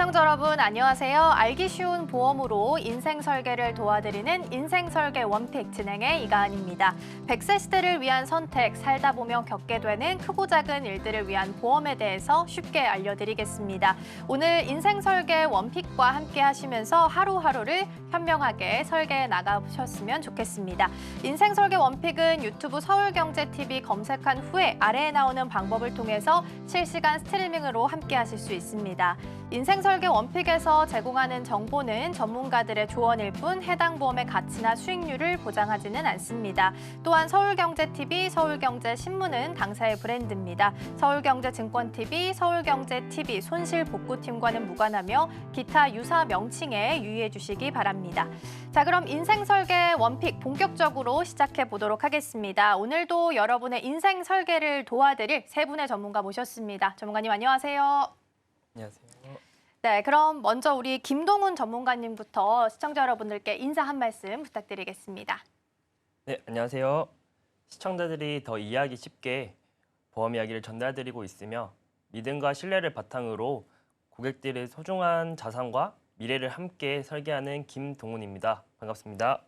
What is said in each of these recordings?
시청자 여러분 안녕하세요. 알기 쉬운 보험으로 인생 설계를 도와드리는 인생 설계 원픽 진행의 이가은입니다. 100세 시대를 위한 선택, 살다 보면 겪게 되는 크고 작은 일들을 위한 보험에 대해서 쉽게 알려드리겠습니다. 오늘 인생 설계 원픽과 함께 하시면서 하루하루를 현명하게 설계해 나가셨으면 좋겠습니다. 인생 설계 원픽은 유튜브 서울경제TV 검색한 후에 아래에 나오는 방법을 통해서 실시간 스트리밍으로 함께 하실 수 있습니다. 인생 설계 원픽에서 제공하는 정보는 전문가들의 조언일 뿐 해당 보험의 가치나 수익률을 보장하지는 않습니다. 또한 서울경제TV, 서울경제신문은 당사의 브랜드입니다. 서울경제증권TV, 서울경제TV 손실복구팀과는 무관하며 기타 유사 명칭에 유의해 주시기 바랍니다. 자, 그럼 인생 설계 원픽 본격적으로 시작해 보도록 하겠습니다. 오늘도 여러분의 인생 설계를 도와드릴 세 분의 전문가 모셨습니다. 전문가님 안녕하세요. 안녕하세요. 네, 그럼 먼저 우리 김동훈 전문가님부터 시청자 여러분들께 인사 한 말씀 부탁드리겠습니다. 네, 안녕하세요. 시청자들이 더 이해하기 쉽게 보험 이야기를 전달드리고 있으며 믿음과 신뢰를 바탕으로 고객들의 소중한 자산과 미래를 함께 설계하는 김동훈입니다. 반갑습니다.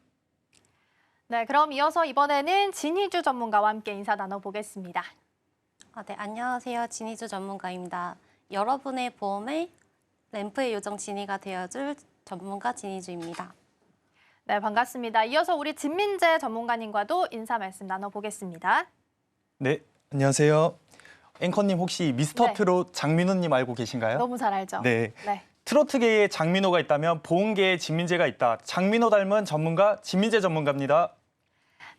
네, 그럼 이어서 이번에는 진희주 전문가와 함께 인사 나눠보겠습니다. 네, 안녕하세요. 진희주 전문가입니다. 여러분의 보험에 램프의 요정 진희가 되어줄 전문가 진희주입니다. 네, 반갑습니다. 이어서 우리 진민재 전문가님과도 인사 말씀 나눠보겠습니다. 네, 안녕하세요. 앵커님 혹시 미스터 네. 트롯 장민호님 알고 계신가요? 너무 잘 알죠? 네. 네. 트로트계에 장민호가 있다면 보험계에 진민재가 있다. 장민호 닮은 전문가 진민재 전문가입니다.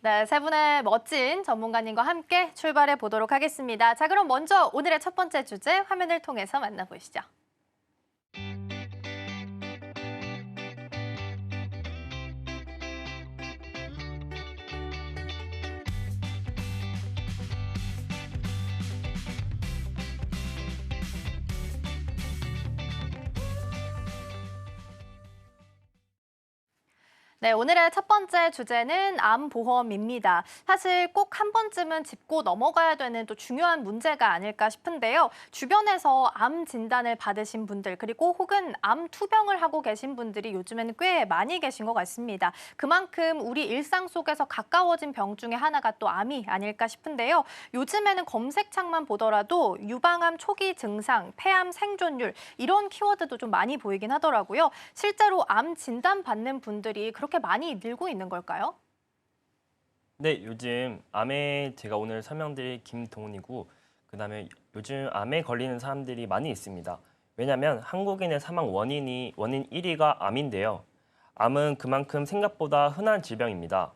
네, 세 분의 멋진 전문가님과 함께 출발해 보도록 하겠습니다. 자, 그럼 먼저 오늘의 첫 번째 주제 화면을 통해서 만나보시죠. 네, 오늘의 첫 번째 주제는 암보험입니다. 사실 꼭 한 번쯤은 짚고 넘어가야 되는 또 중요한 문제가 아닐까 싶은데요. 주변에서 암 진단을 받으신 분들 그리고 혹은 암 투병을 하고 계신 분들이 요즘에는 꽤 많이 계신 것 같습니다. 그만큼 우리 일상 속에서 가까워진 병 중에 하나가 또 암이 아닐까 싶은데요. 요즘에는 검색창만 보더라도 유방암 초기 증상, 폐암 생존율 이런 키워드도 좀 많이 보이긴 하더라고요. 실제로 암 진단 받는 분들이 그렇게 많이 늘고 있는 걸까요? 네, 요즘 암에 제가 오늘 설명드릴 김동훈이고 그다음에 요즘 암에 걸리는 사람들이 많이 있습니다. 왜냐하면 한국인의 사망 원인 1위가 암인데요. 암은 그만큼 생각보다 흔한 질병입니다.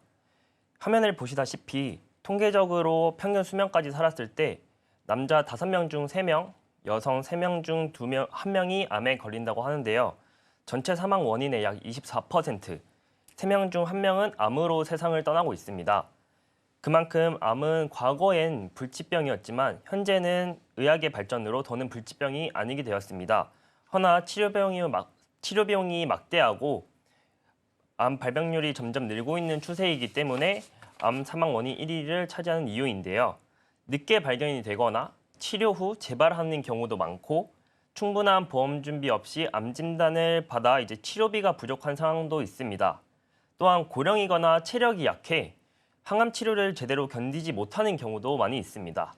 화면을 보시다시피 통계적으로 평균 수명까지 살았을 때 남자 5명 중 3명, 여성 3명 중 1명이 암에 걸린다고 하는데요. 전체 사망 원인의 약 24%, 3명 중 1명은 암으로 세상을 떠나고 있습니다. 그만큼 암은 과거엔 불치병이었지만 현재는 의학의 발전으로 더는 불치병이 아니게 되었습니다. 허나 치료 비용이 막대하고 암 발병률이 점점 늘고 있는 추세이기 때문에 암 사망 원인 1위를 차지하는 이유인데요. 늦게 발견이 되거나 치료 후 재발하는 경우도 많고 충분한 보험 준비 없이 암 진단을 받아 치료비가 부족한 상황도 있습니다. 또한 고령이거나 체력이 약해 항암 치료를 제대로 견디지 못하는 경우도 많이 있습니다.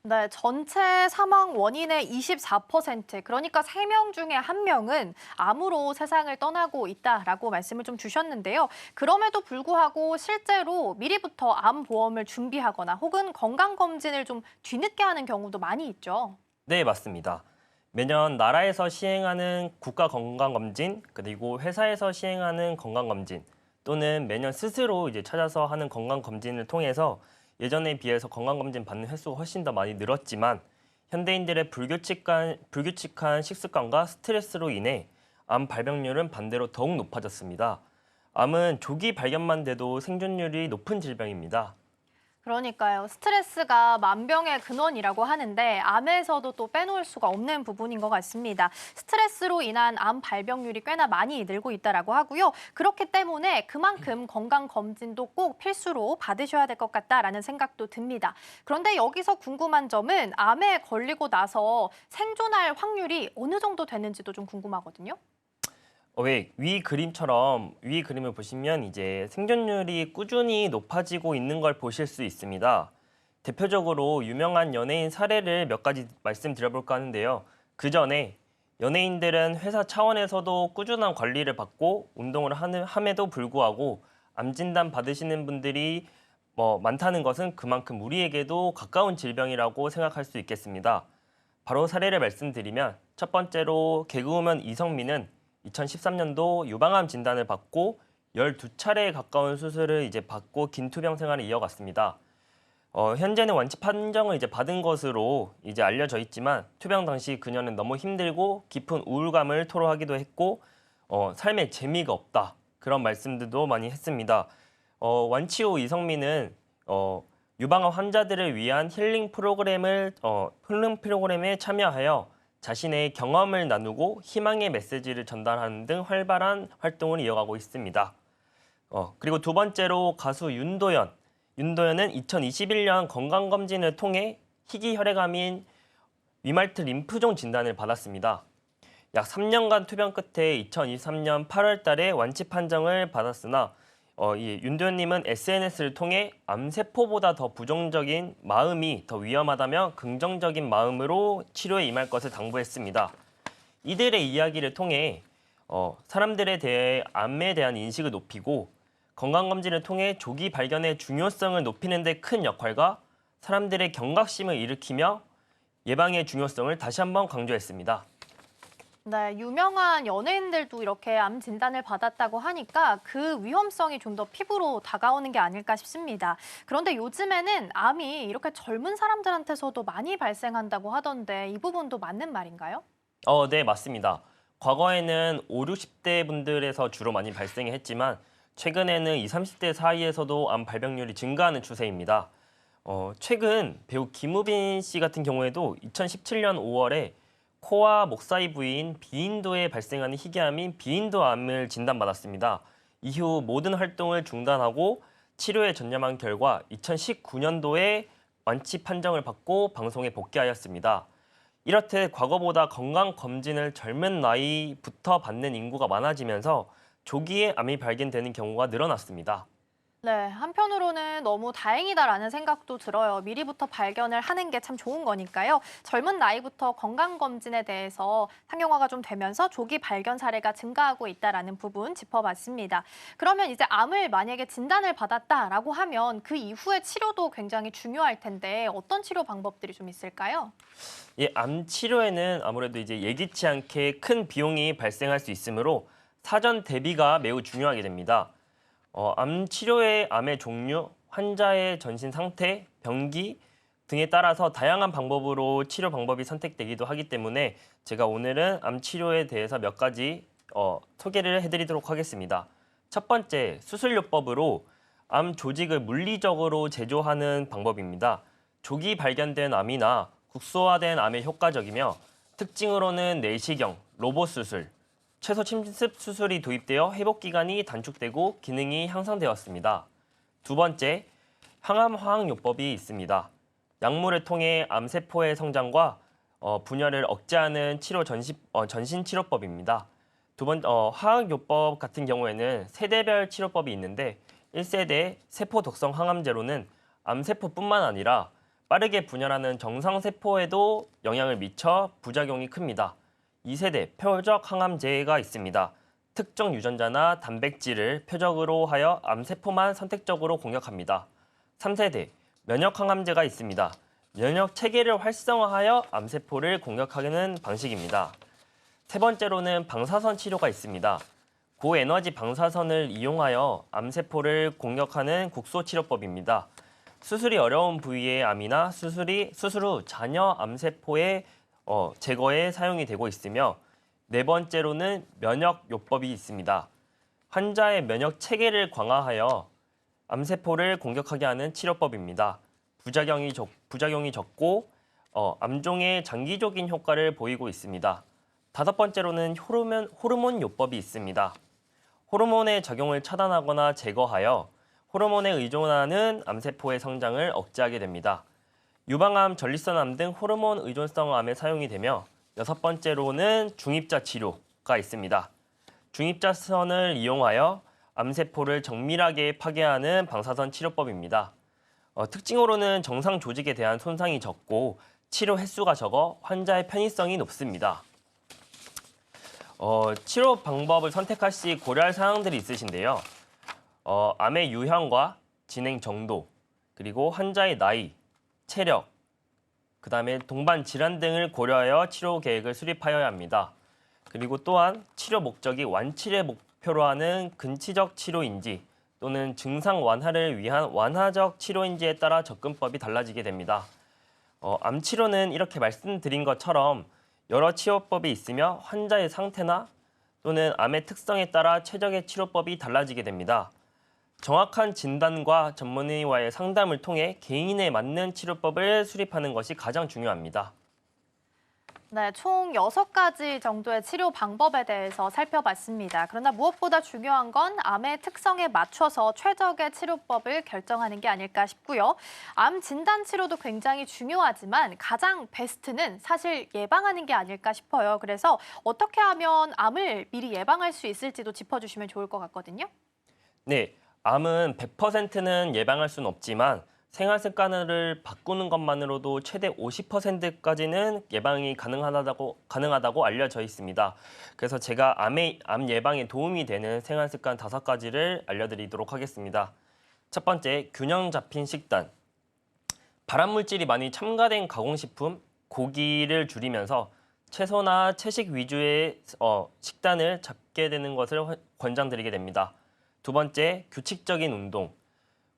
네, 전체 사망 원인의 24%, 그러니까 3명 중에 1명은 암으로 세상을 떠나고 있다라고 말씀을 좀 주셨는데요. 그럼에도 불구하고 실제로 미리부터 암 보험을 준비하거나 혹은 건강검진을 좀 뒤늦게 하는 경우도 많이 있죠. 네, 맞습니다. 매년 나라에서 시행하는 국가건강검진, 그리고 회사에서 시행하는 건강검진, 또는 매년 스스로 찾아서 하는 건강검진을 통해서 예전에 비해서 건강검진 받는 횟수가 훨씬 더 많이 늘었지만 현대인들의 불규칙한 식습관과 스트레스로 인해 암 발병률은 반대로 더욱 높아졌습니다. 암은 조기 발견만 돼도 생존율이 높은 질병입니다. 그러니까요. 스트레스가 만병의 근원이라고 하는데 암에서도 또 빼놓을 수가 없는 부분인 것 같습니다. 스트레스로 인한 암 발병률이 꽤나 많이 늘고 있다라고 하고요. 그렇기 때문에 그만큼 건강 검진도 꼭 필수로 받으셔야 될 것 같다라는 생각도 듭니다. 그런데 여기서 궁금한 점은 암에 걸리고 나서 생존할 확률이 어느 정도 되는지도 좀 궁금하거든요. 위 그림을 보시면 이제 생존율이 꾸준히 높아지고 있는 걸 보실 수 있습니다. 대표적으로 유명한 연예인 사례를 몇 가지 말씀드려볼까 하는데요. 그 전에 연예인들은 회사 차원에서도 꾸준한 관리를 받고 운동을 함에도 불구하고 암 진단 받으시는 분들이 많다는 것은 그만큼 우리에게도 가까운 질병이라고 생각할 수 있겠습니다. 바로 사례를 말씀드리면 첫 번째로 개그우먼 이성민은 2013년도 유방암 진단을 받고 12차례에 가까운 수술을 이제 받고 긴 투병 생활을 이어갔습니다. 현재는 완치 판정을 이제 받은 것으로 이제 알려져 있지만 투병 당시 그녀는 너무 힘들고 깊은 우울감을 토로하기도 했고 삶에 재미가 없다 그런 말씀들도 많이 했습니다. 완치 후 이성민은 유방암 환자들을 위한 힐링 프로그램에 참여하여 자신의 경험을 나누고 희망의 메시지를 전달하는 등 활발한 활동을 이어가고 있습니다. 그리고 두 번째로 가수 윤도현. 윤도현은 2021년 건강검진을 통해 희귀혈액암인 위말트 림프종 진단을 받았습니다. 약 3년간 투병 끝에 2023년 8월 달에 완치 판정을 받았으나 이 윤도현님은 SNS를 통해 암세포보다 더 부정적인 마음이 더 위험하다며 긍정적인 마음으로 치료에 임할 것을 당부했습니다. 이들의 이야기를 통해 사람들에 대해 암에 대한 인식을 높이고 건강검진을 통해 조기 발견의 중요성을 높이는 데 큰 역할과 사람들의 경각심을 일으키며 예방의 중요성을 다시 한번 강조했습니다. 네, 유명한 연예인들도 이렇게 암 진단을 받았다고 하니까 그 위험성이 좀 더 피부로 다가오는 게 아닐까 싶습니다. 그런데 요즘에는 암이 이렇게 젊은 사람들한테서도 많이 발생한다고 하던데 이 부분도 맞는 말인가요? 네, 맞습니다. 과거에는 5, 60대 분들에서 주로 많이 발생했지만 최근에는 20, 30대 사이에서도 암 발병률이 증가하는 추세입니다. 최근 배우 김우빈 씨 같은 경우에도 2017년 5월에 코와 목 사이 부위인 비인도에 발생하는 희귀암인 비인도암을 진단받았습니다. 이후 모든 활동을 중단하고 치료에 전념한 결과 2019년도에 완치 판정을 받고 방송에 복귀하였습니다. 이렇듯 과거보다 건강검진을 젊은 나이부터 받는 인구가 많아지면서 조기에 암이 발견되는 경우가 늘어났습니다. 네, 한편으로는 너무 다행이다라는 생각도 들어요. 미리부터 발견을 하는 게 참 좋은 거니까요. 젊은 나이부터 건강검진에 대해서 상용화가 좀 되면서 조기 발견 사례가 증가하고 있다라는 부분 짚어봤습니다. 그러면 이제 암을 만약에 진단을 받았다라고 하면 그 이후의 치료도 굉장히 중요할 텐데 어떤 치료 방법들이 좀 있을까요? 예, 암 치료에는 아무래도 이제 예기치 않게 큰 비용이 발생할 수 있으므로 사전 대비가 매우 중요하게 됩니다. 암 치료의 암의 종류, 환자의 전신 상태, 병기 등에 따라서 다양한 방법으로 치료 방법이 선택되기도 하기 때문에 제가 오늘은 암 치료에 대해서 몇 가지 소개를 해드리도록 하겠습니다. 첫 번째, 수술요법으로 암 조직을 물리적으로 제조하는 방법입니다. 조기 발견된 암이나 국소화된 암에 효과적이며 특징으로는 내시경, 로봇 수술, 최소 침습 수술이 도입되어 회복 기간이 단축되고 기능이 향상되었습니다. 두 번째, 항암 화학요법이 있습니다. 약물을 통해 암세포의 성장과 분열을 억제하는 전신 치료법입니다. 화학요법 같은 경우에는 세대별 치료법이 있는데 1세대 세포 독성 항암제로는 암세포뿐만 아니라 빠르게 분열하는 정상세포에도 영향을 미쳐 부작용이 큽니다. 2세대 표적 항암제가 있습니다. 특정 유전자나 단백질을 표적으로 하여 암세포만 선택적으로 공격합니다. 3세대 면역 항암제가 있습니다. 면역 체계를 활성화하여 암세포를 공격하는 방식입니다. 세 번째로는 방사선 치료가 있습니다. 고에너지 방사선을 이용하여 암세포를 공격하는 국소치료법입니다. 수술이 어려운 부위의 암이나 수술 후 잔여 암세포의 제거에 사용이 되고 있으며 네 번째로는 면역요법이 있습니다. 환자의 면역 체계를 강화하여 암세포를 공격하게 하는 치료법입니다. 부작용이 적고 암종의 장기적인 효과를 보이고 있습니다. 다섯 번째로는 호르몬 요법이 있습니다. 호르몬의 작용을 차단하거나 제거하여 호르몬에 의존하는 암세포의 성장을 억제하게 됩니다. 유방암, 전립선암 등 호르몬 의존성 암에 사용이 되며 여섯 번째로는 중입자 치료가 있습니다. 중입자선을 이용하여 암세포를 정밀하게 파괴하는 방사선 치료법입니다. 특징으로는 정상 조직에 대한 손상이 적고 치료 횟수가 적어 환자의 편의성이 높습니다. 치료 방법을 선택할 시 고려할 사항들이 있으신데요. 암의 유형과 진행 정도, 그리고 환자의 나이, 체력, 그다음에 동반 질환 등을 고려하여 치료 계획을 수립하여야 합니다. 그리고 또한 치료 목적이 완치를 목표로 하는 근치적 치료인지 또는 증상 완화를 위한 완화적 치료인지에 따라 접근법이 달라지게 됩니다. 암 치료는 이렇게 말씀드린 것처럼 여러 치료법이 있으며 환자의 상태나 또는 암의 특성에 따라 최적의 치료법이 달라지게 됩니다. 정확한 진단과 전문의와의 상담을 통해 개인에 맞는 치료법을 수립하는 것이 가장 중요합니다. 네, 총 6가지 정도의 치료 방법에 대해서 살펴봤습니다. 그러나 무엇보다 중요한 건 암의 특성에 맞춰서 최적의 치료법을 결정하는 게 아닐까 싶고요. 암 진단 치료도 굉장히 중요하지만 가장 베스트는 사실 예방하는 게 아닐까 싶어요. 그래서 어떻게 하면 암을 미리 예방할 수 있을지도 짚어주시면 좋을 것 같거든요. 네, 암은 100%는 예방할 수는 없지만 생활 습관을 바꾸는 것만으로도 최대 50%까지는 예방이 가능하다고 알려져 있습니다. 그래서 제가 암 예방에 도움이 되는 생활 습관 5가지를 알려드리도록 하겠습니다. 첫 번째, 균형 잡힌 식단. 발암물질이 많이 첨가된 가공식품, 고기를 줄이면서 채소나 채식 위주의 식단을 잡게 되는 것을 권장드리게 됩니다. 두 번째, 규칙적인 운동.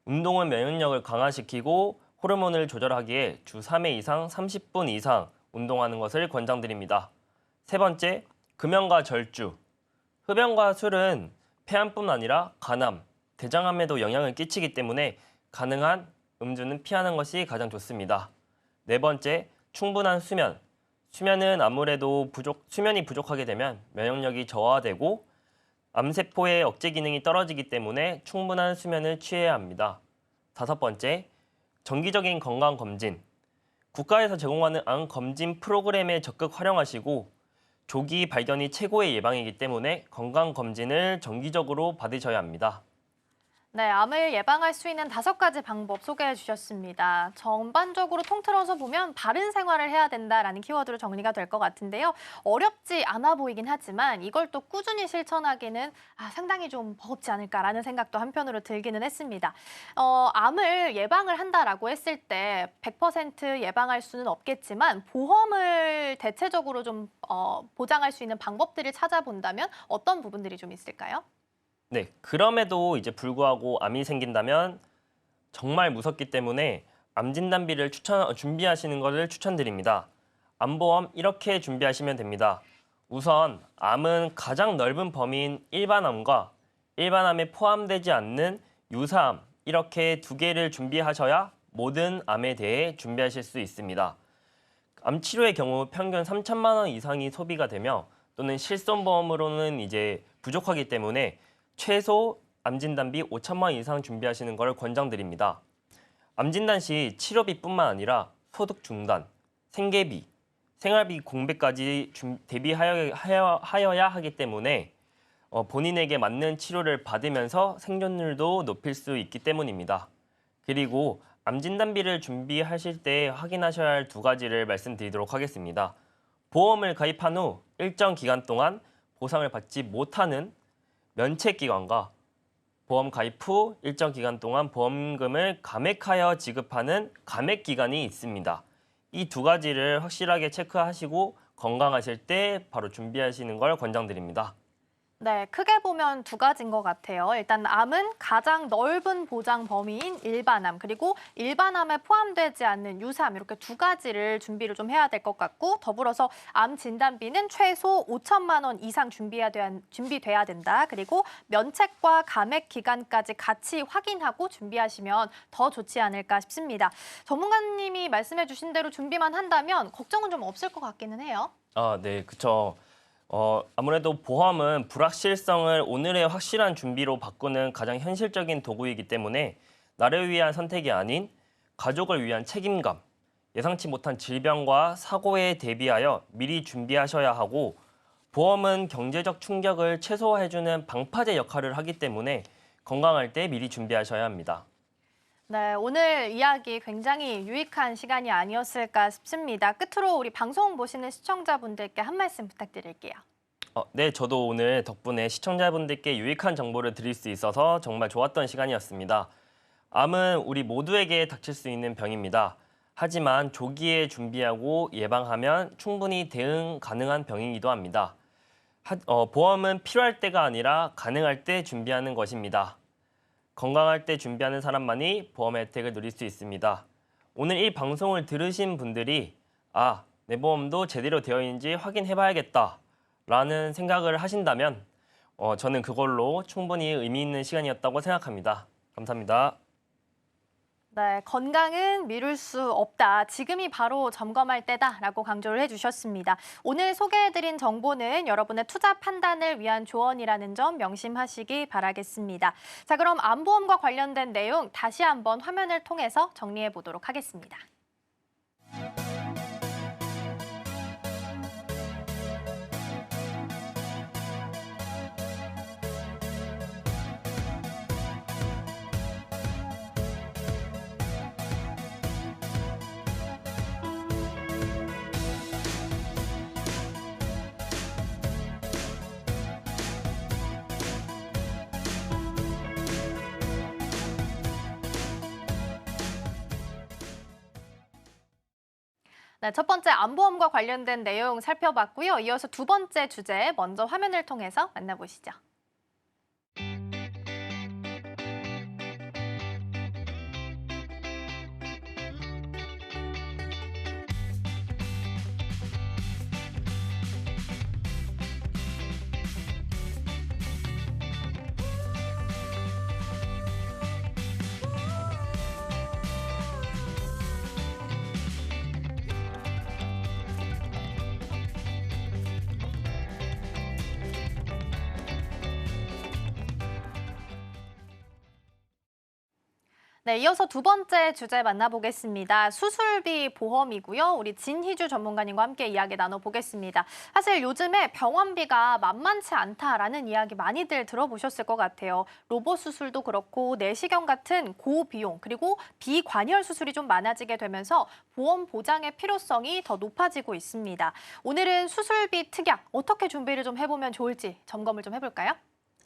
운동은 면역력을 강화시키고 호르몬을 조절하기에 주 3회 이상 30분 이상 운동하는 것을 권장드립니다. 세 번째, 금연과 절주. 흡연과 술은 폐암뿐 아니라 간암, 대장암에도 영향을 끼치기 때문에 가능한 음주는 피하는 것이 가장 좋습니다. 네 번째, 충분한 수면. 수면은 아무래도 수면이 부족하게 되면 면역력이 저하되고 암세포의 억제 기능이 떨어지기 때문에 충분한 수면을 취해야 합니다. 다섯 번째, 정기적인 건강검진. 국가에서 제공하는 암 검진 프로그램에 적극 활용하시고 조기 발견이 최고의 예방이기 때문에 건강검진을 정기적으로 받으셔야 합니다. 네, 암을 예방할 수 있는 5가지 방법 소개해 주셨습니다. 전반적으로 통틀어서 보면 바른 생활을 해야 된다라는 키워드로 정리가 될 것 같은데요. 어렵지 않아 보이긴 하지만 이걸 또 꾸준히 실천하기는 상당히 좀 버겁지 않을까라는 생각도 한편으로 들기는 했습니다. 암을 예방을 한다라고 했을 때 100% 예방할 수는 없겠지만 보험을 대체적으로 좀 보장할 수 있는 방법들을 찾아본다면 어떤 부분들이 좀 있을까요? 네, 그럼에도 불구하고 암이 생긴다면 정말 무섭기 때문에 암 진단비를 준비하시는 것을 추천드립니다. 암보험 이렇게 준비하시면 됩니다. 우선 암은 가장 넓은 범위인 일반암과 일반암에 포함되지 않는 유사암 이렇게 2개를 준비하셔야 모든 암에 대해 준비하실 수 있습니다. 암 치료의 경우 평균 3천만 원 이상이 소비가 되며 또는 실손보험으로는 부족하기 때문에 최소 암진단비 5천만 원 이상 준비하시는 것을 권장드립니다. 암진단 시 치료비뿐만 아니라 소득 중단, 생계비, 생활비 공백까지 대비하여야 하기 때문에 본인에게 맞는 치료를 받으면서 생존율도 높일 수 있기 때문입니다. 그리고 암진단비를 준비하실 때 확인하셔야 할 2가지를 말씀드리도록 하겠습니다. 보험을 가입한 후 일정 기간 동안 보상을 받지 못하는 면책기간과 보험 가입 후 일정 기간 동안 보험금을 감액하여 지급하는 감액기간이 있습니다. 이 2가지를 확실하게 체크하시고 건강하실 때 바로 준비하시는 걸 권장드립니다. 네, 크게 보면 두 가지인 것 같아요. 일단 암은 가장 넓은 보장 범위인 일반암, 그리고 일반암에 포함되지 않는 유사암 이렇게 두 가지를 준비를 좀 해야 될 것 같고 더불어서 암 진단비는 최소 5천만 원 이상 준비돼야 된다. 그리고 면책과 감액 기간까지 같이 확인하고 준비하시면 더 좋지 않을까 싶습니다. 전문가님이 말씀해 주신 대로 준비만 한다면 걱정은 좀 없을 것 같기는 해요. 네, 그쵸. 아무래도 보험은 불확실성을 오늘의 확실한 준비로 바꾸는 가장 현실적인 도구이기 때문에 나를 위한 선택이 아닌 가족을 위한 책임감, 예상치 못한 질병과 사고에 대비하여 미리 준비하셔야 하고 보험은 경제적 충격을 최소화해주는 방파제 역할을 하기 때문에 건강할 때 미리 준비하셔야 합니다. 네, 오늘 이야기 굉장히 유익한 시간이 아니었을까 싶습니다. 끝으로 우리 방송 보시는 시청자분들께 한 말씀 부탁드릴게요. 네, 저도 오늘 덕분에 시청자분들께 유익한 정보를 드릴 수 있어서 정말 좋았던 시간이었습니다. 암은 우리 모두에게 닥칠 수 있는 병입니다. 하지만 조기에 준비하고 예방하면 충분히 대응 가능한 병이기도 합니다. 보험은 필요할 때가 아니라 가능할 때 준비하는 것입니다. 건강할 때 준비하는 사람만이 보험 혜택을 누릴 수 있습니다. 오늘 이 방송을 들으신 분들이 내 보험도 제대로 되어 있는지 확인해봐야겠다 라는 생각을 하신다면 저는 그걸로 충분히 의미 있는 시간이었다고 생각합니다. 감사합니다. 네, 건강은 미룰 수 없다. 지금이 바로 점검할 때다라고 강조를 해주셨습니다. 오늘 소개해드린 정보는 여러분의 투자 판단을 위한 조언이라는 점 명심하시기 바라겠습니다. 자, 그럼 암보험과 관련된 내용 다시 한번 화면을 통해서 정리해 보도록 하겠습니다. 네, 첫 번째 암보험과 관련된 내용 살펴봤고요. 이어서 두 번째 주제 먼저 화면을 통해서 만나보시죠. 네, 이어서 두 번째 주제 만나보겠습니다. 수술비 보험이고요. 우리 진희주 전문가님과 함께 이야기 나눠보겠습니다. 사실 요즘에 병원비가 만만치 않다라는 이야기 많이들 들어보셨을 것 같아요. 로봇 수술도 그렇고 내시경 같은 고비용 그리고 비관열 수술이 좀 많아지게 되면서 보험 보장의 필요성이 더 높아지고 있습니다. 오늘은 수술비 특약 어떻게 준비를 좀 해보면 좋을지 점검을 좀 해볼까요?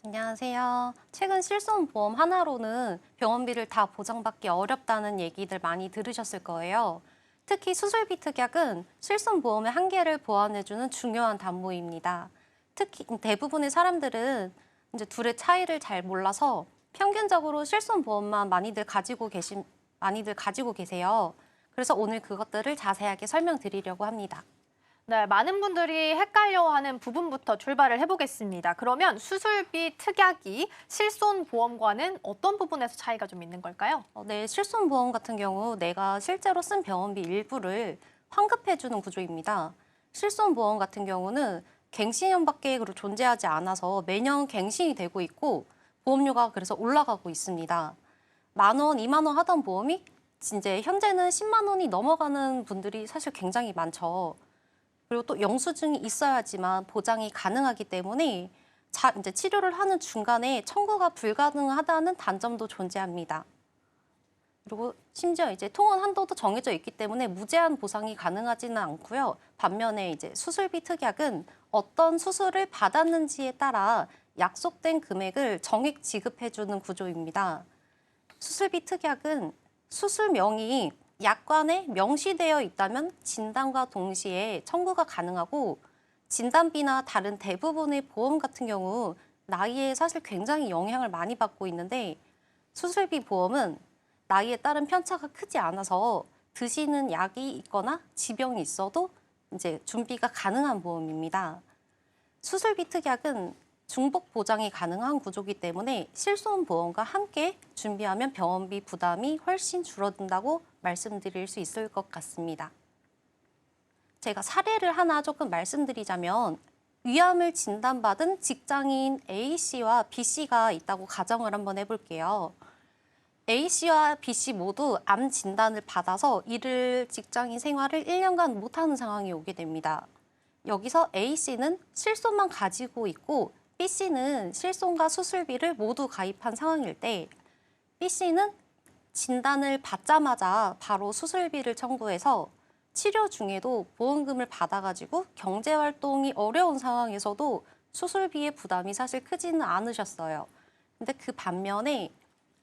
안녕하세요. 최근 실손보험 하나로는 병원비를 다 보장받기 어렵다는 얘기들 많이 들으셨을 거예요. 특히 수술비 특약은 실손보험의 한계를 보완해주는 중요한 담보입니다. 특히 대부분의 사람들은 이제 둘의 차이를 잘 몰라서 평균적으로 실손보험만 많이들 가지고 계세요. 그래서 오늘 그것들을 자세하게 설명드리려고 합니다. 네, 많은 분들이 헷갈려하는 부분부터 출발을 해보겠습니다. 그러면 수술비 특약이 실손보험과는 어떤 부분에서 차이가 좀 있는 걸까요? 네, 실손보험 같은 경우 내가 실제로 쓴 병원비 일부를 환급해주는 구조입니다. 실손보험 같은 경우는 갱신연밖에 존재하지 않아서 매년 갱신이 되고 있고 보험료가 그래서 올라가고 있습니다. 10,000원, 20,000원 하던 보험이 이제 현재는 10만 원이 넘어가는 분들이 사실 굉장히 많죠. 그리고 또 영수증이 있어야지만 보장이 가능하기 때문에 이제 치료를 하는 중간에 청구가 불가능하다는 단점도 존재합니다. 그리고 심지어 이제 통원 한도도 정해져 있기 때문에 무제한 보상이 가능하지는 않고요. 반면에 이제 수술비 특약은 어떤 수술을 받았는지에 따라 약속된 금액을 정액 지급해주는 구조입니다. 수술비 특약은 수술명이 약관에 명시되어 있다면 진단과 동시에 청구가 가능하고 진단비나 다른 대부분의 보험 같은 경우 나이에 사실 굉장히 영향을 많이 받고 있는데 수술비 보험은 나이에 따른 편차가 크지 않아서 드시는 약이 있거나 지병이 있어도 이제 준비가 가능한 보험입니다. 수술비 특약은 중복 보장이 가능한 구조이기 때문에 실손보험과 함께 준비하면 병원비 부담이 훨씬 줄어든다고 말씀드릴 수 있을 것 같습니다. 제가 사례를 하나 조금 말씀드리자면 위암을 진단받은 직장인 A씨와 B씨가 있다고 가정을 한번 해볼게요. A씨와 B씨 모두 암 진단을 받아서 이를 직장인 생활을 1년간 못하는 상황이 오게 됩니다. 여기서 A씨는 실손만 가지고 있고 B씨는 실손과 수술비를 모두 가입한 상황일 때 B씨는 진단을 받자마자 바로 수술비를 청구해서 치료 중에도 보험금을 받아가지고 경제활동이 어려운 상황에서도 수술비의 부담이 사실 크지는 않으셨어요. 근데 그 반면에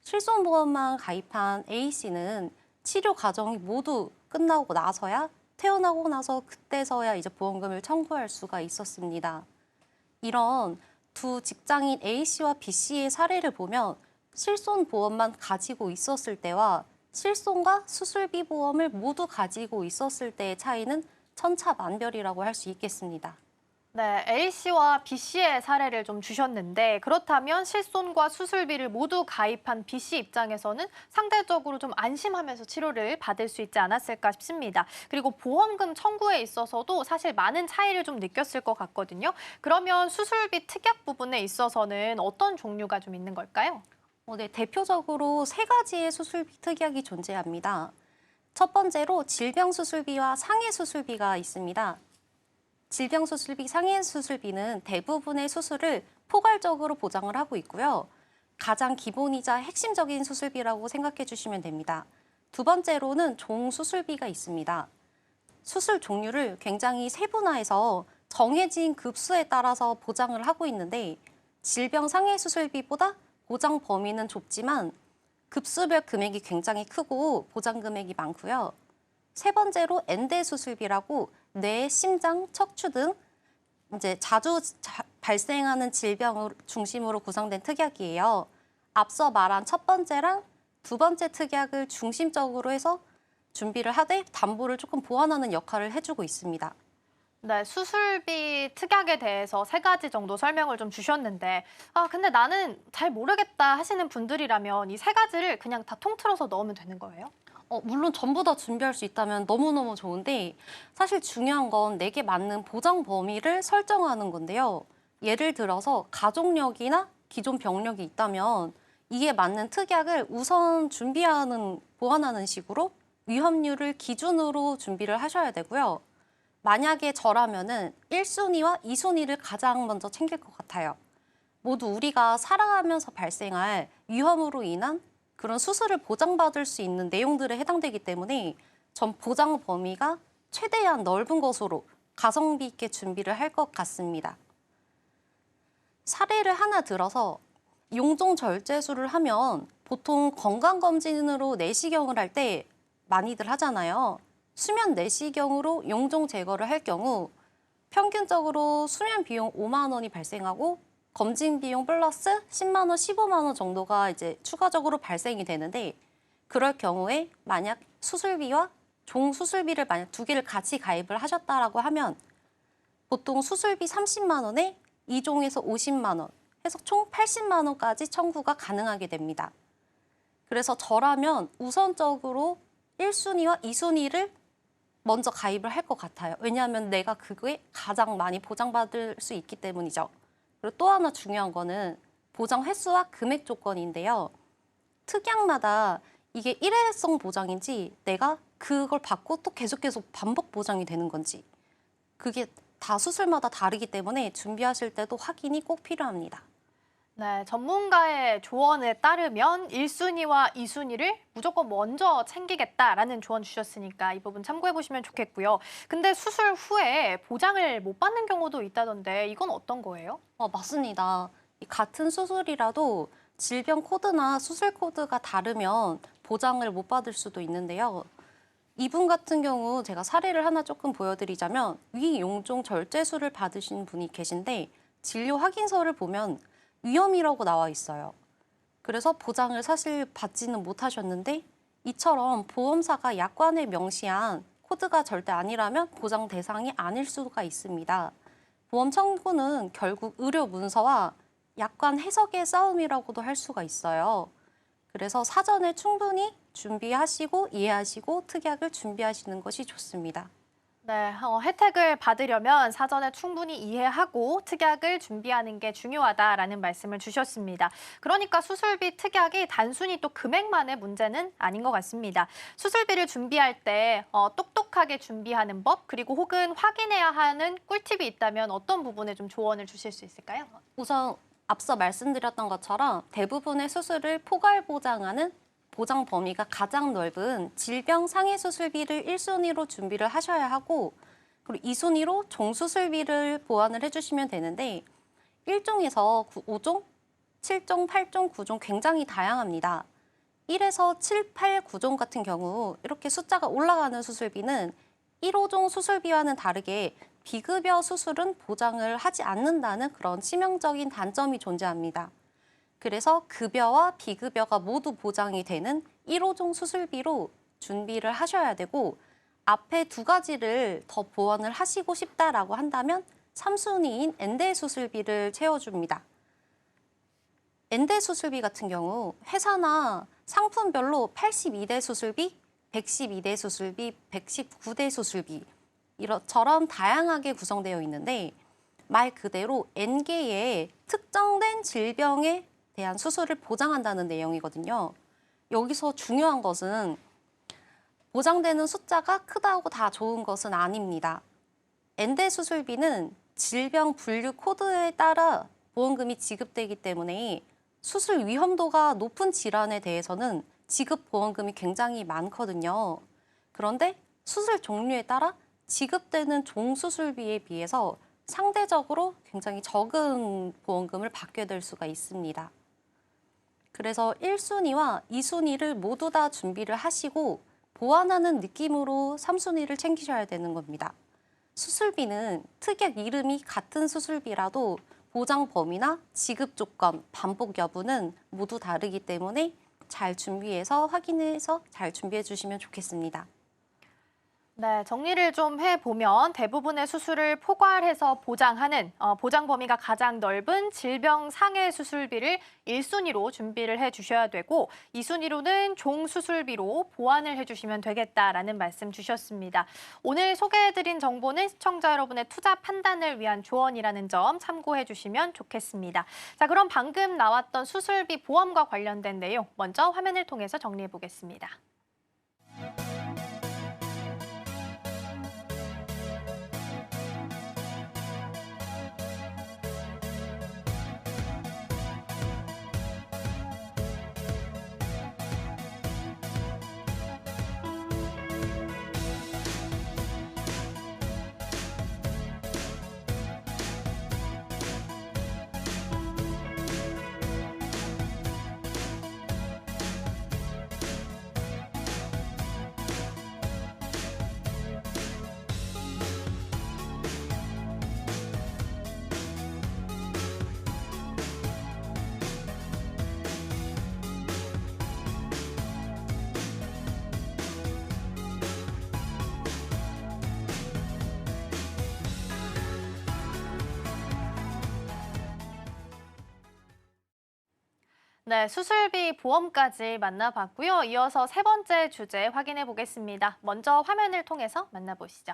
실손보험만 가입한 A씨는 치료 과정이 모두 끝나고 나서야 퇴원하고 나서 그때서야 이제 보험금을 청구할 수가 있었습니다. 이런 두 직장인 A씨와 B씨의 사례를 보면 실손보험만 가지고 있었을 때와 실손과 수술비 보험을 모두 가지고 있었을 때의 차이는 천차만별이라고 할 수 있겠습니다. 네, A씨와 B씨의 사례를 좀 주셨는데 그렇다면 실손과 수술비를 모두 가입한 B씨 입장에서는 상대적으로 좀 안심하면서 치료를 받을 수 있지 않았을까 싶습니다. 그리고 보험금 청구에 있어서도 사실 많은 차이를 좀 느꼈을 것 같거든요. 그러면 수술비 특약 부분에 있어서는 어떤 종류가 좀 있는 걸까요? 네, 대표적으로 세 가지의 수술비 특약이 존재합니다. 첫 번째로 질병수술비와 상해수술비가 있습니다. 질병수술비, 상해수술비는 대부분의 수술을 포괄적으로 보장을 하고 있고요. 가장 기본이자 핵심적인 수술비라고 생각해 주시면 됩니다. 두 번째로는 종수술비가 있습니다. 수술 종류를 굉장히 세분화해서 정해진 급수에 따라서 보장을 하고 있는데 질병 상해수술비보다 보장 범위는 좁지만 급수별 금액이 굉장히 크고 보장 금액이 많고요. 세 번째로 엔대 수술비라고 뇌, 심장, 척추 등 이제 자주 발생하는 질병을 중심으로 구성된 특약이에요. 앞서 말한 첫 번째랑 두 번째 특약을 중심적으로 해서 준비를 하되 담보를 조금 보완하는 역할을 해주고 있습니다. 네, 수술비 특약에 대해서 세 가지 정도 설명을 좀 주셨는데 근데 나는 잘 모르겠다 하시는 분들이라면 이 세 가지를 그냥 다 통틀어서 넣으면 되는 거예요? 물론 전부 다 준비할 수 있다면 너무너무 좋은데 사실 중요한 건 내게 맞는 보장 범위를 설정하는 건데요. 예를 들어서 가족력이나 기존 병력이 있다면 이에 맞는 특약을 우선 준비하는, 보완하는 식으로 위험률을 기준으로 준비를 하셔야 되고요. 만약에 저라면은 1순위와 2순위를 가장 먼저 챙길 것 같아요. 모두 우리가 살아가면서 발생할 위험으로 인한 그런 수술을 보장받을 수 있는 내용들에 해당되기 때문에 전 보장 범위가 최대한 넓은 것으로 가성비 있게 준비를 할 것 같습니다. 사례를 하나 들어서 용종 절제술을 하면 보통 건강검진으로 내시경을 할 때 많이들 하잖아요. 수면 내시경으로 용종 제거를 할 경우 평균적으로 수면 비용 5만 원이 발생하고 검진 비용 플러스 10만 원, 15만 원 정도가 이제 추가적으로 발생이 되는데 그럴 경우에 만약 수술비와 종 수술비를 만약 두 개를 같이 가입을 하셨다라고 하면 보통 수술비 30만 원에 2종에서 50만 원 해서 총 80만 원까지 청구가 가능하게 됩니다. 그래서 저라면 우선적으로 1순위와 2순위를 먼저 가입을 할 것 같아요. 왜냐하면 내가 그거에 가장 많이 보장받을 수 있기 때문이죠. 그리고 또 하나 중요한 거는 보장 횟수와 금액 조건인데요. 특약마다 이게 일회성 보장인지 내가 그걸 받고 또 계속 반복 보장이 되는 건지 그게 다 수술마다 다르기 때문에 준비하실 때도 확인이 꼭 필요합니다. 네, 전문가의 조언에 따르면 1순위와 2순위를 무조건 먼저 챙기겠다라는 조언 주셨으니까 이 부분 참고해 보시면 좋겠고요. 근데 수술 후에 보장을 못 받는 경우도 있다던데 이건 어떤 거예요? 맞습니다. 같은 수술이라도 질병 코드나 수술 코드가 다르면 보장을 못 받을 수도 있는데요. 이분 같은 경우 제가 사례를 하나 조금 보여드리자면 위용종 절제술을 받으신 분이 계신데 진료 확인서를 보면 위험이라고 나와 있어요. 그래서 보장을 사실 받지는 못하셨는데 이처럼 보험사가 약관에 명시한 코드가 절대 아니라면 보장 대상이 아닐 수가 있습니다. 보험 청구는 결국 의료 문서와 약관 해석의 싸움이라고도 할 수가 있어요. 그래서 사전에 충분히 준비하시고 이해하시고 특약을 준비하시는 것이 좋습니다. 네, 혜택을 받으려면 사전에 충분히 이해하고 특약을 준비하는 게 중요하다라는 말씀을 주셨습니다. 그러니까 수술비 특약이 단순히 또 금액만의 문제는 아닌 것 같습니다. 수술비를 준비할 때 똑똑하게 준비하는 법, 그리고 혹은 확인해야 하는 꿀팁이 있다면 어떤 부분에 좀 조언을 주실 수 있을까요? 우선 앞서 말씀드렸던 것처럼 대부분의 수술을 포괄 보장하는 보장 범위가 가장 넓은 질병 상해 수술비를 1순위로 준비를 하셔야 하고, 그리고 2순위로 종수술비를 보완을 해주시면 되는데 1종에서 5종, 7종, 8종, 9종 굉장히 다양합니다. 1에서 7, 8, 9종 같은 경우 이렇게 숫자가 올라가는 수술비는 1호종 수술비와는 다르게 비급여 수술은 보장을 하지 않는다는 그런 치명적인 단점이 존재합니다. 그래서 급여와 비급여가 모두 보장이 되는 1호종 수술비로 준비를 하셔야 되고, 앞에 두 가지를 더 보완을 하시고 싶다라고 한다면 3순위인 엔대 수술비를 채워줍니다. 엔대 수술비 같은 경우 회사나 상품별로 82대 수술비, 112대 수술비, 119대 수술비 이처럼 다양하게 구성되어 있는데 말 그대로 N개의 특정된 질병에 대한 수술을 보장한다는 내용이거든요. 여기서 중요한 것은 보장되는 숫자가 크다고 다 좋은 것은 아닙니다. N대 수술비는 질병 분류 코드에 따라 보험금이 지급되기 때문에 수술 위험도가 높은 질환에 대해서는 지급 보험금이 굉장히 많거든요. 그런데 수술 종류에 따라 지급되는 종수술비에 비해서 상대적으로 굉장히 적은 보험금을 받게 될 수가 있습니다. 그래서 1순위와 2순위를 모두 다 준비를 하시고 보완하는 느낌으로 3순위를 챙기셔야 되는 겁니다. 수술비는 특약 이름이 같은 수술비라도 보장 범위나 지급 조건, 반복 여부는 모두 다르기 때문에 잘 준비해서 확인해서 잘 준비해 주시면 좋겠습니다. 네, 정리를 좀 해보면 대부분의 수술을 포괄해서 보장하는 보장 범위가 가장 넓은 질병 상해 수술비를 1순위로 준비를 해주셔야 되고 2순위로는 종수술비로 보완을 해주시면 되겠다라는 말씀 주셨습니다. 오늘 소개해드린 정보는 시청자 여러분의 투자 판단을 위한 조언이라는 점 참고해 주시면 좋겠습니다. 자, 그럼 방금 나왔던 수술비 보험과 관련된 내용 먼저 화면을 통해서 정리해 보겠습니다. 네, 수술비 보험까지 만나봤고요. 이어서 세 번째 주제 확인해 보겠습니다. 먼저 화면을 통해서 만나보시죠.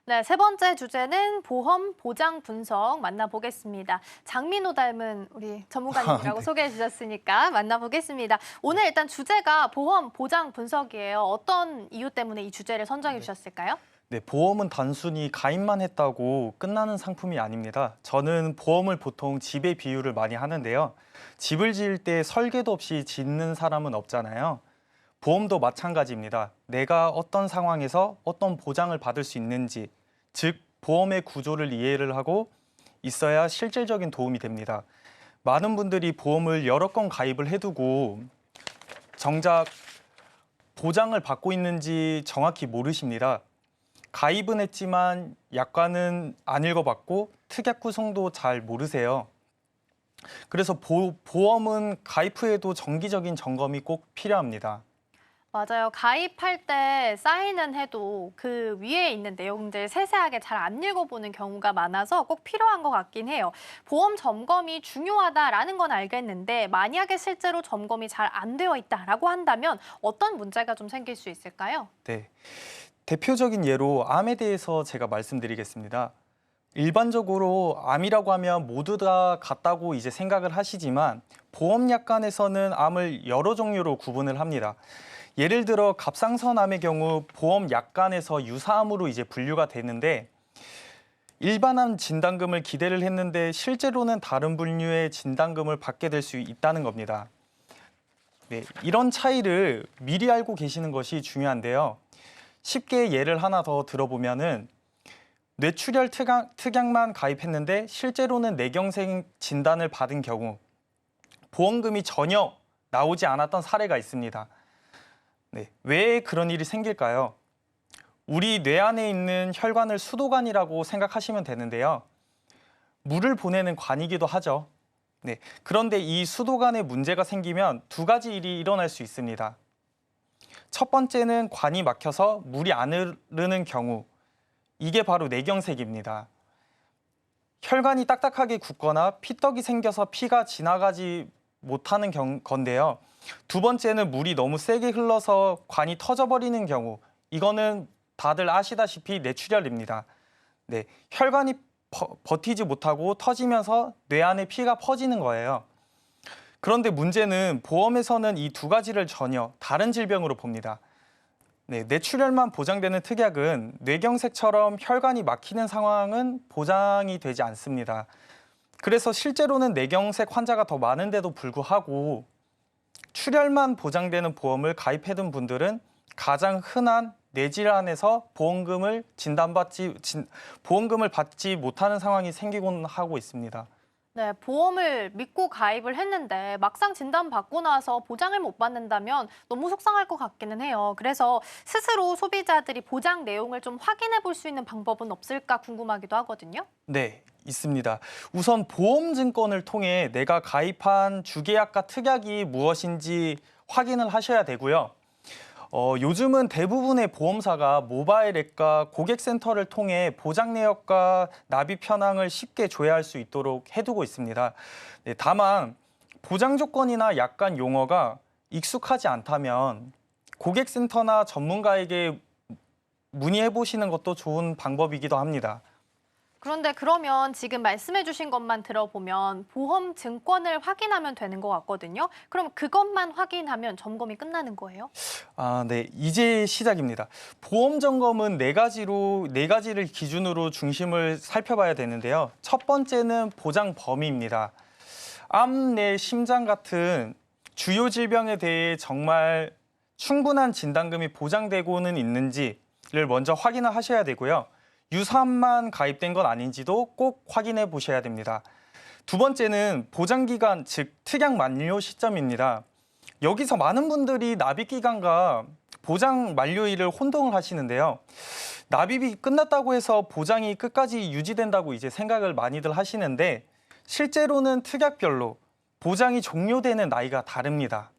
네, 세 번째 주제는 보험 보장 분석 만나보겠습니다. 장민호 닮은 우리 전문가님이라고 네. 소개해 주셨으니까 만나보겠습니다. 오늘 일단 주제가 보험 보장 분석이에요. 어떤 이유 때문에 이 주제를 선정해 주셨을까요? 네, 보험은 단순히 가입만 했다고 끝나는 상품이 아닙니다. 저는 보험을 보통 집에 비유를 많이 하는데요. 집을 지을 때 설계도 없이 짓는 사람은 없잖아요. 보험도 마찬가지입니다. 내가 어떤 상황에서 어떤 보장을 받을 수 있는지, 즉 보험의 구조를 이해를 하고 있어야 실질적인 도움이 됩니다. 많은 분들이 보험을 여러 건 가입을 해두고 정작 보장을 받고 있는지 정확히 모르십니다. 가입은 했지만 약관은 안 읽어봤고 특약 구성도 잘 모르세요. 그래서 보험은 가입 후에도 정기적인 점검이 꼭 필요합니다. 맞아요. 가입할 때 사인은 해도 그 위에 있는 내용들 세세하게 잘 안 읽어보는 경우가 많아서 꼭 필요한 것 같긴 해요. 보험 점검이 중요하다라는 건 알겠는데 만약에 실제로 점검이 잘 안 되어 있다라고 한다면 어떤 문제가 좀 생길 수 있을까요? 네. 대표적인 예로 암에 대해서 제가 말씀드리겠습니다. 일반적으로 암이라고 하면 모두 다 같다고 이제 생각을 하시지만 보험약관에서는 암을 여러 종류로 구분을 합니다. 예를 들어 갑상선암의 경우 보험약관에서 유사암으로 이제 분류가 되는데 일반암 진단금을 기대를 했는데 실제로는 다른 분류의 진단금을 받게 될 수 있다는 겁니다. 네, 이런 차이를 미리 알고 계시는 것이 중요한데요. 쉽게 예를 하나 더 들어보면은 뇌출혈 특약만 가입했는데 실제로는 뇌경색 진단을 받은 경우 보험금이 전혀 나오지 않았던 사례가 있습니다. 네, 왜 그런 일이 생길까요? 우리 뇌 안에 있는 혈관을 수도관이라고 생각하시면 되는데요. 물을 보내는 관이기도 하죠. 네, 그런데 이 수도관에 문제가 생기면 두 가지 일이 일어날 수 있습니다. 첫 번째는 관이 막혀서 물이 안 흐르는 경우, 이게 바로 뇌경색입니다. 혈관이 딱딱하게 굳거나 피떡이 생겨서 피가 지나가지 못하는 건데요. 두 번째는 물이 너무 세게 흘러서 관이 터져버리는 경우, 이거는 다들 아시다시피 뇌출혈입니다. 네, 혈관이 버티지 못하고 터지면서 뇌 안에 피가 퍼지는 거예요. 그런데 문제는 보험에서는 이 두 가지를 전혀 다른 질병으로 봅니다. 네, 뇌출혈만 보장되는 특약은 뇌경색처럼 혈관이 막히는 상황은 보장이 되지 않습니다. 그래서 실제로는 뇌경색 환자가 더 많은데도 불구하고 출혈만 보장되는 보험을 가입해둔 분들은 가장 흔한 뇌질환에서 보험금을 받지 못하는 상황이 생기곤 하고 있습니다. 네, 보험을 믿고 가입을 했는데 막상 진단받고 나서 보장을 못 받는다면 너무 속상할 것 같기는 해요. 그래서 스스로 소비자들이 보장 내용을 좀 확인해 볼 수 있는 방법은 없을까 궁금하기도 하거든요. 네, 있습니다. 우선 보험증권을 통해 내가 가입한 주계약과 특약이 무엇인지 확인을 하셔야 되고요. 요즘은 대부분의 보험사가 모바일 앱과 고객센터를 통해 보장 내역과 납입 현황을 쉽게 조회할 수 있도록 해두고 있습니다. 네, 다만 보장 조건이나 약관 용어가 익숙하지 않다면 고객센터나 전문가에게 문의해 보시는 것도 좋은 방법이기도 합니다. 그런데 그러면 지금 말씀해 주신 것만 들어보면 보험 증권을 확인하면 되는 것 같거든요. 그럼 그것만 확인하면 점검이 끝나는 거예요? 네, 이제 시작입니다. 보험 점검은 네 가지를 기준으로 중심을 살펴봐야 되는데요. 첫 번째는 보장 범위입니다. 암, 뇌, 심장 같은 주요 질병에 대해 정말 충분한 진단금이 보장되고는 있는지를 먼저 확인을 하셔야 되고요. 유사암만 가입된 건 아닌지도 꼭 확인해 보셔야 됩니다. 두 번째는 보장기간, 즉 특약 만료 시점입니다. 여기서 많은 분들이 납입기간과 보장 만료일을 혼동을 하시는데요. 납입이 끝났다고 해서 보장이 끝까지 유지된다고 이제 생각을 많이들 하시는데 실제로는 특약별로 보장이 종료되는 나이가 다릅니다.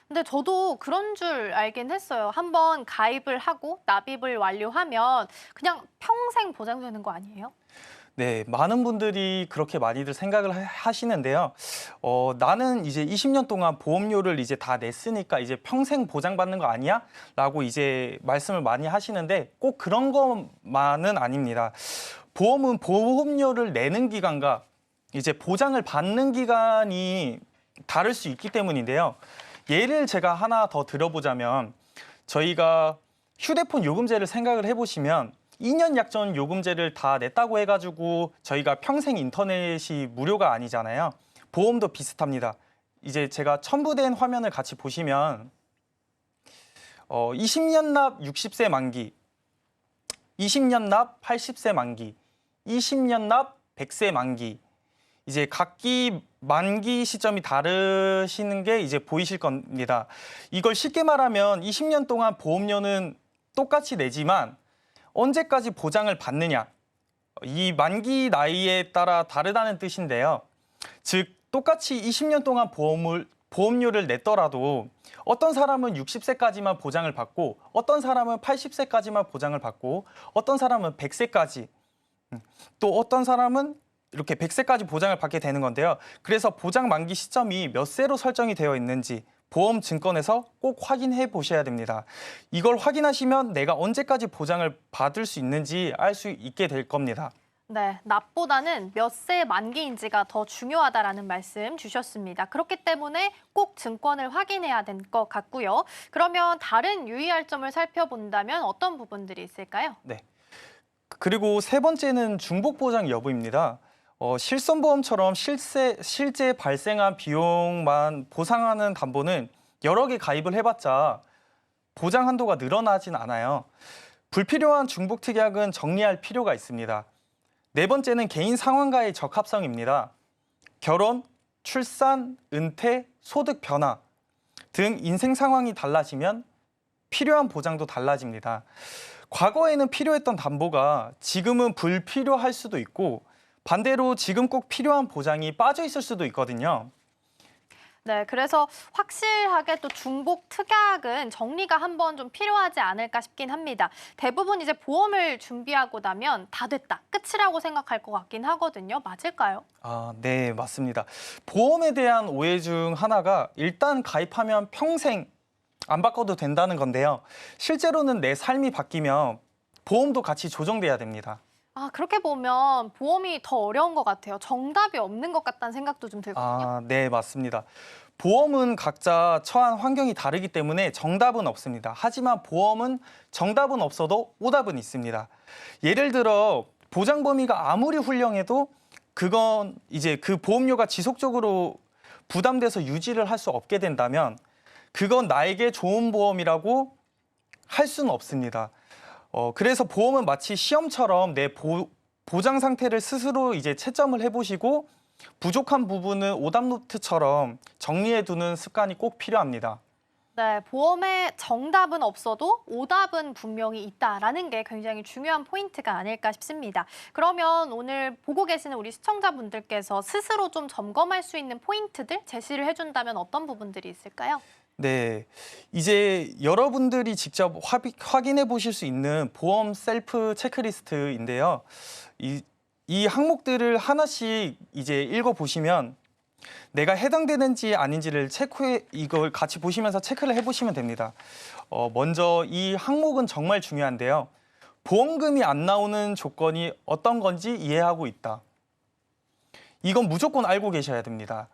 근데 저도 그런 줄 알긴 했어요. 한번 가입을 하고 납입을 완료하면 그냥 평생 보장되는 거 아니에요? 네, 많은 분들이 그렇게 많이들 생각을 하시는데요. 나는 이제 20년 동안 보험료를 이제 다 냈으니까 이제 평생 보장받는 거 아니야? 라고 이제 말씀을 많이 하시는데 꼭 그런 것만은 아닙니다. 보험은 보험료를 내는 기간과 이제 보장을 받는 기간이 다를 수 있기 때문인데요. 예를 제가 하나 더 들어보자면 저희가 휴대폰 요금제를 생각을 해보시면 2년 약정 요금제를 다 냈다고 해가지고 저희가 평생 인터넷이 무료가 아니잖아요. 보험도 비슷합니다. 이제 제가 첨부된 화면을 같이 보시면 20년 납 60세 만기, 20년 납 80세 만기, 20년 납 100세 만기. 이제 각기 만기 시점이 다르시는 게 이제 보이실 겁니다. 이걸 쉽게 말하면 20년 동안 보험료는 똑같이 내지만 언제까지 보장을 받느냐, 이 만기 나이에 따라 다르다는 뜻인데요. 즉 똑같이 20년 동안 보험료를 냈더라도 어떤 사람은 60세까지만 보장을 받고 어떤 사람은 80세까지만 보장을 받고 어떤 사람은 100세까지 또 어떤 사람은 이렇게 100세까지 보장을 받게 되는 건데요. 그래서 보장 만기 시점이 몇 세로 설정이 되어 있는지 보험 증권에서 꼭 확인해 보셔야 됩니다. 이걸 확인하시면 내가 언제까지 보장을 받을 수 있는지 알 수 있게 될 겁니다. 네, 납보다는 몇 세 만기인지가 더 중요하다라는 말씀 주셨습니다. 그렇기 때문에 꼭 증권을 확인해야 될 것 같고요. 그러면 다른 유의할 점을 살펴본다면 어떤 부분들이 있을까요? 네. 그리고 세 번째는 중복 보장 여부입니다. 실손보험처럼 실제 발생한 비용만 보상하는 담보는 여러 개 가입을 해봤자 보장 한도가 늘어나진 않아요. 불필요한 중복 특약은 정리할 필요가 있습니다. 네 번째는 개인 상황과의 적합성입니다. 결혼, 출산, 은퇴, 소득 변화 등 인생 상황이 달라지면 필요한 보장도 달라집니다. 과거에는 필요했던 담보가 지금은 불필요할 수도 있고 반대로 지금 꼭 필요한 보장이 빠져 있을 수도 있거든요. 네, 그래서 확실하게 또 중복 특약은 정리가 한번 좀 필요하지 않을까 싶긴 합니다. 대부분 이제 보험을 준비하고 나면 다 됐다, 끝이라고 생각할 것 같긴 하거든요. 맞을까요? 네, 맞습니다. 보험에 대한 오해 중 하나가 일단 가입하면 평생 안 바꿔도 된다는 건데요. 실제로는 내 삶이 바뀌면 보험도 같이 조정돼야 됩니다. 그렇게 보면 보험이 더 어려운 것 같아요. 정답이 없는 것 같다는 생각도 좀 들거든요. 네, 맞습니다. 보험은 각자 처한 환경이 다르기 때문에 정답은 없습니다. 하지만 보험은 정답은 없어도 오답은 있습니다. 예를 들어 보장 범위가 아무리 훌륭해도 그건 이제 그 보험료가 지속적으로 부담돼서 유지를 할 수 없게 된다면 그건 나에게 좋은 보험이라고 할 수는 없습니다. 그래서 보험은 마치 시험처럼 내 보장 상태를 스스로 이제 채점을 해보시고 부족한 부분은 오답 노트처럼 정리해 두는 습관이 꼭 필요합니다. 네, 보험에 정답은 없어도 오답은 분명히 있다라는 게 굉장히 중요한 포인트가 아닐까 싶습니다. 그러면 오늘 보고 계시는 우리 시청자분들께서 스스로 좀 점검할 수 있는 포인트들 제시를 해준다면 어떤 부분들이 있을까요? 네, 이제 여러분들이 직접 확인해 보실 수 있는 보험 셀프 체크리스트인데요. 이 항목들을 하나씩 이제 읽어 보시면 내가 해당되는지 아닌지를 이걸 같이 보시면서 체크를 해보시면 됩니다. 먼저 이 항목은 정말 중요한데요. 보험금이 안 나오는 조건이 어떤 건지 이해하고 있다. 이건 무조건 알고 계셔야 됩니다.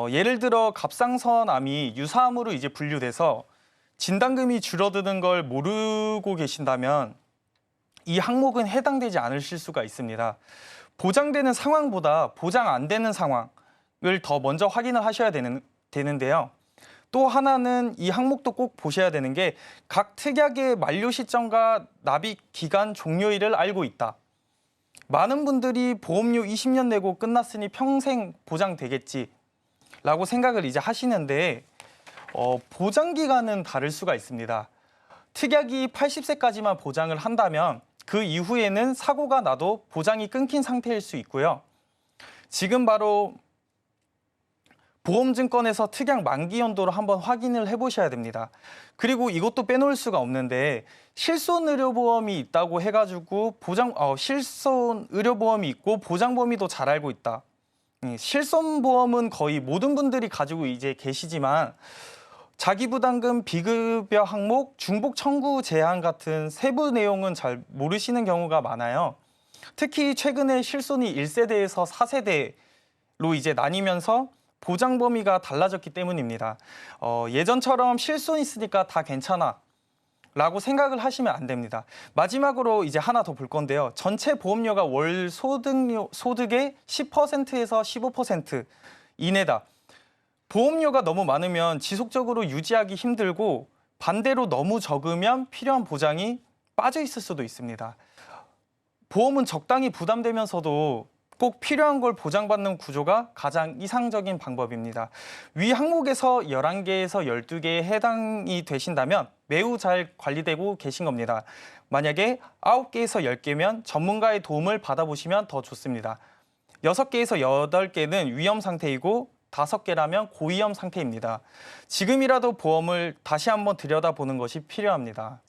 예를 들어 갑상선암이 유사암으로 이제 분류돼서 진단금이 줄어드는 걸 모르고 계신다면 이 항목은 해당되지 않으실 수가 있습니다. 보장되는 상황보다 보장 안 되는 상황을 더 먼저 확인을 하셔야 되는데요. 또 하나는 이 항목도 꼭 보셔야 되는 게 각 특약의 만료 시점과 납입 기간 종료일을 알고 있다. 많은 분들이 보험료 20년 내고 끝났으니 평생 보장되겠지 라고 생각을 이제 하시는데 보장 기간은 다를 수가 있습니다. 특약이 80세까지만 보장을 한다면 그 이후에는 사고가 나도 보장이 끊긴 상태일 수 있고요. 지금 바로 보험증권에서 특약 만기 연도를 한번 확인을 해보셔야 됩니다. 그리고 이것도 빼놓을 수가 없는데 실손의료보험이 있다고 해가지고 실손의료보험이 있고 보장범위도 잘 알고 있다. 실손보험은 거의 모든 분들이 가지고 이제 계시지만 자기부담금, 비급여 항목, 중복 청구 제한 같은 세부 내용은 잘 모르시는 경우가 많아요. 특히 최근에 실손이 1세대에서 4세대로 이제 나뉘면서 보장 범위가 달라졌기 때문입니다. 예전처럼 실손 있으니까 다 괜찮아 라고 생각을 하시면 안 됩니다. 마지막으로 이제 하나 더 볼 건데요. 전체 보험료가 월 소득의 10%에서 15% 이내다. 보험료가 너무 많으면 지속적으로 유지하기 힘들고 반대로 너무 적으면 필요한 보장이 빠져 있을 수도 있습니다. 보험은 적당히 부담되면서도 꼭 필요한 걸 보장받는 구조가 가장 이상적인 방법입니다. 위 항목에서 11개에서 12개에 해당이 되신다면 매우 잘 관리되고 계신 겁니다. 만약에 9개에서 10개면 전문가의 도움을 받아보시면 더 좋습니다. 6개에서 8개는 위험 상태이고 5개라면 고위험 상태입니다. 지금이라도 보험을 다시 한번 들여다보는 것이 필요합니다.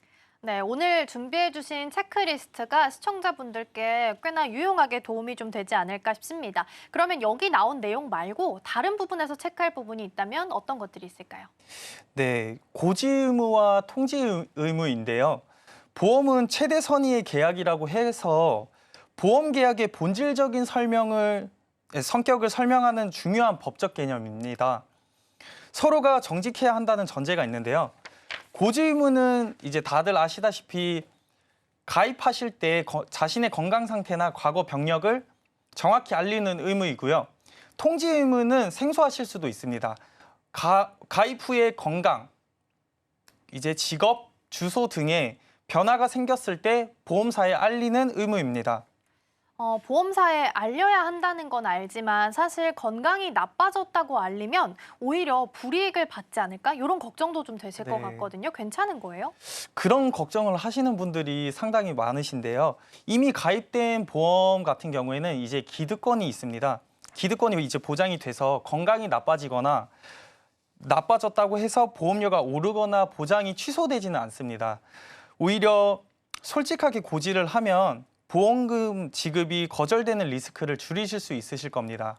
네, 오늘 준비해주신 체크리스트가 시청자분들께 꽤나 유용하게 도움이 좀 되지 않을까 싶습니다. 그러면 여기 나온 내용 말고 다른 부분에서 체크할 부분이 있다면 어떤 것들이 있을까요? 네, 고지 의무와 통지 의무인데요. 보험은 최대 선의의 계약이라고 해서 보험 계약의 본질적인 성격을 설명하는 중요한 법적 개념입니다. 서로가 정직해야 한다는 전제가 있는데요. 고지 의무는 이제 다들 아시다시피 가입하실 때 자신의 건강 상태나 과거 병력을 정확히 알리는 의무이고요. 통지 의무는 생소하실 수도 있습니다. 가입 후에 건강, 이제 직업, 주소 등의 변화가 생겼을 때 보험사에 알리는 의무입니다. 보험사에 알려야 한다는 건 알지만 사실 건강이 나빠졌다고 알리면 오히려 불이익을 받지 않을까? 이런 걱정도 좀 되실 것 같거든요. 괜찮은 거예요? 그런 걱정을 하시는 분들이 상당히 많으신데요. 이미 가입된 보험 같은 경우에는 이제 기득권이 있습니다. 기득권이 이제 보장이 돼서 건강이 나빠지거나 나빠졌다고 해서 보험료가 오르거나 보장이 취소되지는 않습니다. 오히려 솔직하게 고지를 하면 보험금 지급이 거절되는 리스크를 줄이실 수 있으실 겁니다.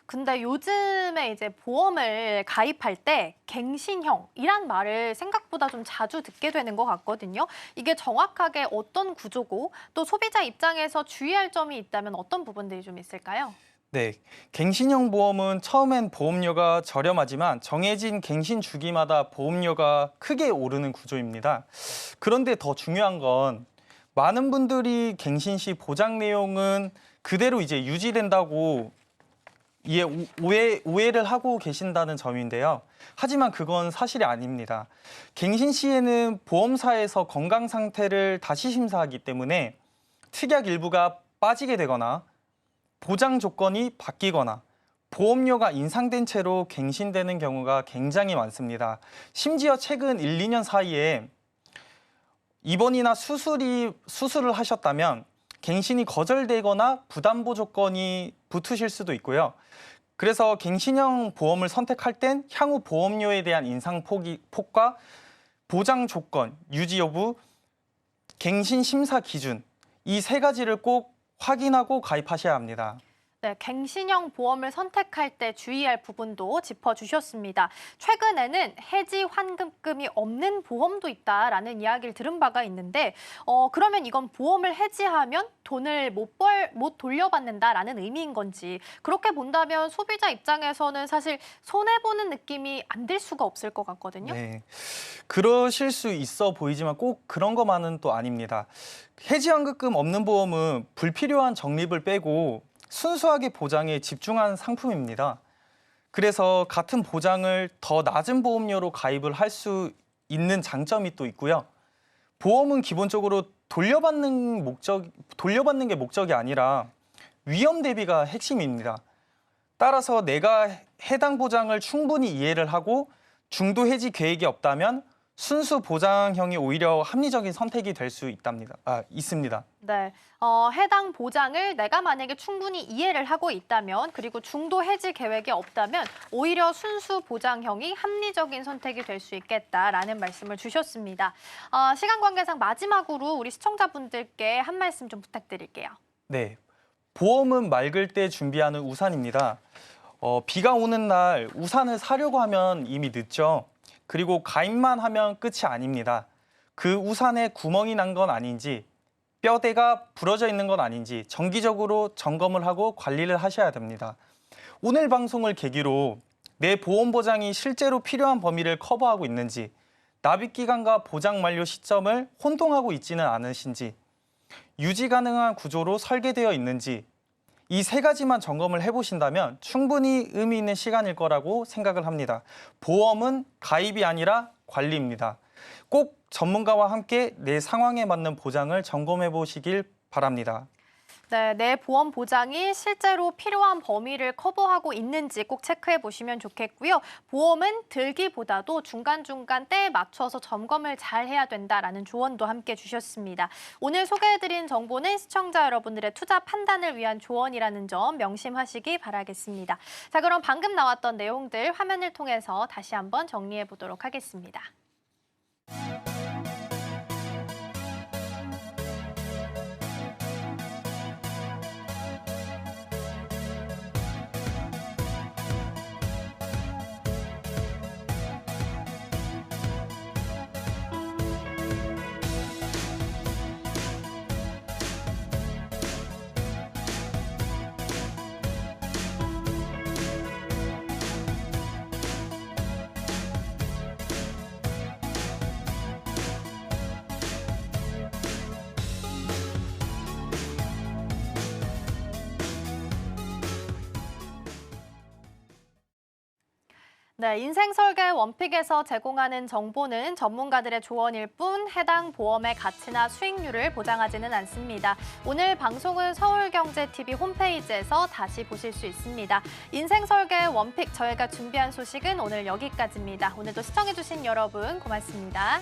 근데 요즘에 이제 보험을 가입할 때 갱신형이란 말을 생각보다 좀 자주 듣게 되는 것 같거든요. 이게 정확하게 어떤 구조고 또 소비자 입장에서 주의할 점이 있다면 어떤 부분들이 좀 있을까요? 네, 갱신형 보험은 처음엔 보험료가 저렴하지만 정해진 갱신 주기마다 보험료가 크게 오르는 구조입니다. 그런데 더 중요한 건 많은 분들이 갱신 시 보장 내용은 그대로 이제 유지된다고 오해를 하고 계신다는 점인데요. 하지만 그건 사실이 아닙니다. 갱신 시에는 보험사에서 건강 상태를 다시 심사하기 때문에 특약 일부가 빠지게 되거나 보장 조건이 바뀌거나 보험료가 인상된 채로 갱신되는 경우가 굉장히 많습니다. 심지어 최근 1, 2년 사이에 입원이나 수술을 하셨다면 갱신이 거절되거나 부담보 조건이 붙으실 수도 있고요. 그래서 갱신형 보험을 선택할 땐 향후 보험료에 대한 인상 폭과 보장 조건, 유지 여부, 갱신 심사 기준 이 세 가지를 꼭 확인하고 가입하셔야 합니다. 네, 갱신형 보험을 선택할 때 주의할 부분도 짚어주셨습니다. 최근에는 해지 환급금이 없는 보험도 있다라는 이야기를 들은 바가 있는데 그러면 이건 보험을 해지하면 돈을 못 돌려받는다라는 의미인 건지 그렇게 본다면 소비자 입장에서는 사실 손해보는 느낌이 안 들 수가 없을 것 같거든요. 네, 그러실 수 있어 보이지만 꼭 그런 것만은 또 아닙니다. 해지 환급금 없는 보험은 불필요한 적립을 빼고 순수하게 보장에 집중한 상품입니다. 그래서 같은 보장을 더 낮은 보험료로 가입을 할 수 있는 장점이 또 있고요. 보험은 기본적으로 돌려받는 게 목적이 아니라 위험 대비가 핵심입니다. 따라서 내가 해당 보장을 충분히 이해를 하고 중도 해지 계획이 없다면 순수 보장형이 오히려 합리적인 선택이 될 수 있습니다. 네, 해당 보장을 내가 만약에 충분히 이해를 하고 있다면 그리고 중도 해지 계획이 없다면 오히려 순수 보장형이 합리적인 선택이 될 수 있겠다라는 말씀을 주셨습니다. 시간 관계상 마지막으로 우리 시청자분들께 한 말씀 좀 부탁드릴게요. 네, 보험은 맑을 때 준비하는 우산입니다. 비가 오는 날 우산을 사려고 하면 이미 늦죠. 그리고 가입만 하면 끝이 아닙니다. 그 우산에 구멍이 난 건 아닌지, 뼈대가 부러져 있는 건 아닌지 정기적으로 점검을 하고 관리를 하셔야 됩니다. 오늘 방송을 계기로 내 보험 보장이 실제로 필요한 범위를 커버하고 있는지, 납입 기간과 보장 만료 시점을 혼동하고 있지는 않으신지, 유지 가능한 구조로 설계되어 있는지 이 세 가지만 점검을 해보신다면 충분히 의미 있는 시간일 거라고 생각을 합니다. 보험은 가입이 아니라 관리입니다. 꼭 전문가와 함께 내 상황에 맞는 보장을 점검해 보시길 바랍니다. 네, 내 보험 보장이 실제로 필요한 범위를 커버하고 있는지 꼭 체크해 보시면 좋겠고요. 보험은 들기보다도 중간중간 때에 맞춰서 점검을 잘 해야 된다라는 조언도 함께 주셨습니다. 오늘 소개해드린 정보는 시청자 여러분들의 투자 판단을 위한 조언이라는 점 명심하시기 바라겠습니다. 자, 그럼 방금 나왔던 내용들 화면을 통해서 다시 한번 정리해 보도록 하겠습니다. 네, 인생설계 원픽에서 제공하는 정보는 전문가들의 조언일 뿐 해당 보험의 가치나 수익률을 보장하지는 않습니다. 오늘 방송은 서울경제TV 홈페이지에서 다시 보실 수 있습니다. 인생설계 원픽 저희가 준비한 소식은 오늘 여기까지입니다. 오늘도 시청해주신 여러분 고맙습니다.